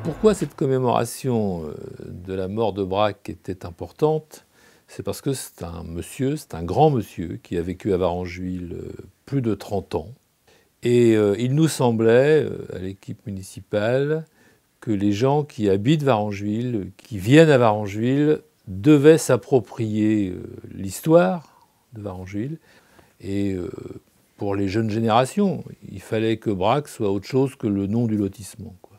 Pourquoi cette commémoration de la mort de Braque était importante? C'est parce que c'est un grand monsieur qui a vécu à Varengeville plus de 30 ans. Et il nous semblait, à l'équipe municipale, que les gens qui habitent Varengeville, qui viennent à Varengeville, devaient s'approprier l'histoire de Varengeville. Et pour les jeunes générations, il fallait que Braque soit autre chose que le nom du lotissement, quoi.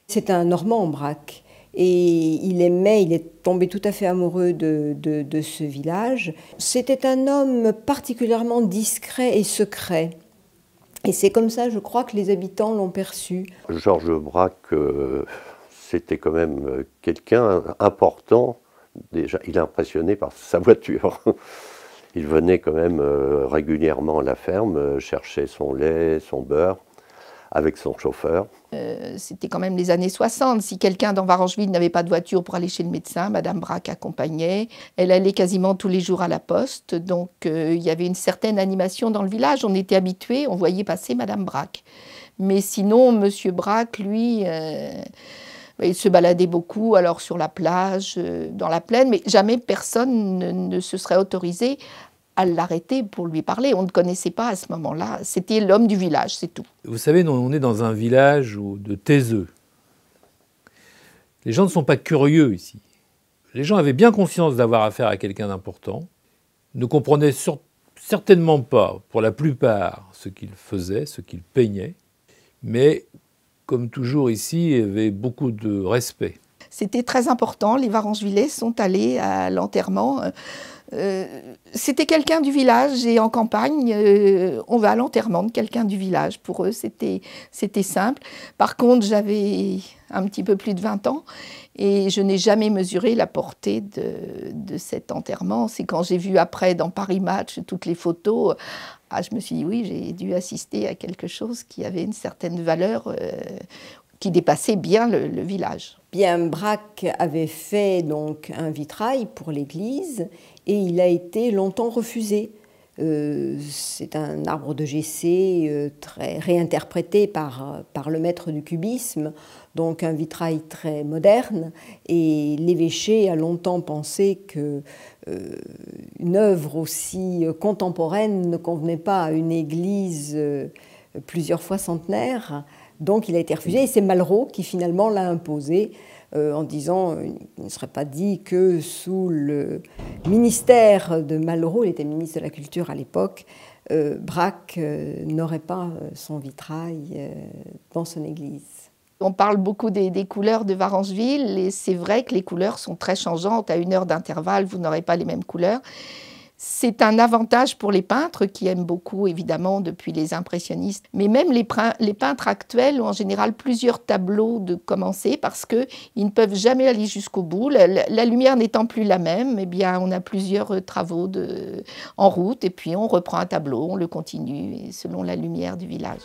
C'est un Normand, Braque, et il est tombé tout à fait amoureux de ce village. C'était un homme particulièrement discret et secret. Et c'est comme ça, je crois, que les habitants l'ont perçu. Georges Braque, c'était quand même quelqu'un important. Déjà, il est impressionné par sa voiture. Il venait quand même régulièrement à la ferme, chercher son lait, son beurre, avec son chauffeur. C'était quand même les années 60. Si quelqu'un dans Varengeville n'avait pas de voiture pour aller chez le médecin, Madame Braque accompagnait. Elle allait quasiment tous les jours à la poste. Donc il y avait une certaine animation dans le village. On était habitués, on voyait passer Madame Braque. Mais sinon, Monsieur Braque, lui, il se baladait beaucoup, alors sur la plage, dans la plaine, mais jamais personne ne se serait autorisé à l'arrêter pour lui parler. On ne connaissait pas à ce moment-là. C'était l'homme du village, c'est tout. Vous savez, on est dans un village de taiseux. Les gens ne sont pas curieux ici. Les gens avaient bien conscience d'avoir affaire à quelqu'un d'important, ne comprenaient certainement pas, pour la plupart, ce qu'il faisait, ce qu'il peignait, mais, comme toujours ici, il y avait beaucoup de respect. C'était très important. Les Varengevillais sont allés à l'enterrement. C'était quelqu'un du village et en campagne, on va à l'enterrement de quelqu'un du village. Pour eux, c'était simple. Par contre, j'avais un petit peu plus de 20 ans et je n'ai jamais mesuré la portée de cet enterrement. C'est quand j'ai vu après dans Paris Match toutes les photos, je me suis dit oui, j'ai dû assister à quelque chose qui avait une certaine valeur, qui dépassait bien le village. Bien, Braque avait fait donc un vitrail pour l'église et il a été longtemps refusé. C'est un arbre de Jessé très réinterprété par le maître du cubisme, donc un vitrail très moderne. Et l'évêché a longtemps pensé qu'une œuvre aussi contemporaine ne convenait pas à une église plusieurs fois centenaire. Donc il a été refusé et c'est Malraux qui finalement l'a imposé en disant il ne serait pas dit que sous le ministère de Malraux, il était ministre de la Culture à l'époque, Braque n'aurait pas son vitrail dans son église. On parle beaucoup des couleurs de Varengeville et c'est vrai que les couleurs sont très changeantes. À 1 heure d'intervalle, vous n'aurez pas les mêmes couleurs. C'est un avantage pour les peintres qui aiment beaucoup, évidemment, depuis les impressionnistes. Mais même les peintres actuels ont en général plusieurs tableaux de commencer parce qu'ils ne peuvent jamais aller jusqu'au bout. La lumière n'étant plus la même, eh bien, on a plusieurs travaux en route et puis on reprend un tableau, on le continue selon la lumière du village.